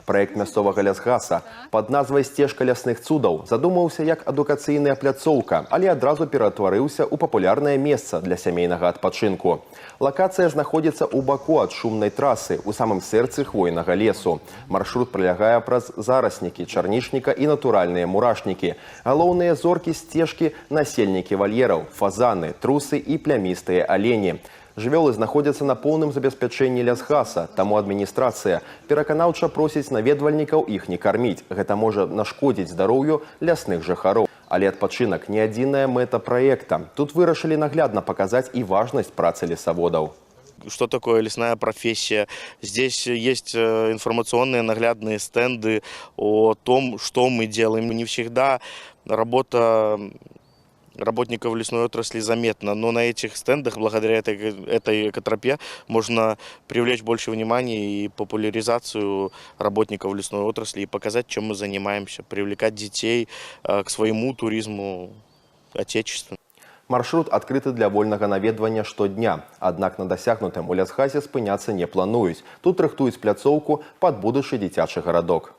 Праект мясцовага лясгаса пад назвай «Сцежка лясных цудаў» задумаўся як адукацыйная пляцоўка, але адразу ператварыўся ў папулярнае месца для сямейнага адпачынку. Лакацыя знаходзіцца ў баку ад шумнай трасы, у самым сэрцы хвойнага лесу. Маршрут пролягае праз зараснікі, чарнічніка і натуральныя мурашнікі. Галоўныя зоркі сцежкі – насельнікі вальераў, фазаны, трусы і плямістыя алені. Жывёлы знаходзяцца на поўным забеспячэнні лясгаса, таму адміністрацыя пераканаўча просіць наведвальнікаў іх не карміць. Гэта можа нашкодзіць здароўю лясных жыхароў. Але адпачынак не адзіная мэта праекта. Тут вырашылі наглядна паказаць і важнасць працы лесаводаў. Что такое лесная профессия. Здесь есть информационные наглядные стенды о том, что мы делаем. Не всегда работа работников лесной отрасли заметна, но на этих стендах, благодаря этой экотропе, можно привлечь больше внимания и популяризацию работников лесной отрасли и показать, чем мы занимаемся, привлекать детей к своему туризму отечественному. Маршрут адкрыты для вольнага наведвання штодня. Аднак на дасягнутым у лясгасе спыняцца не плануюць. Тут рыхтуюць пляцоўку пад будучы дзіцячы гарадок.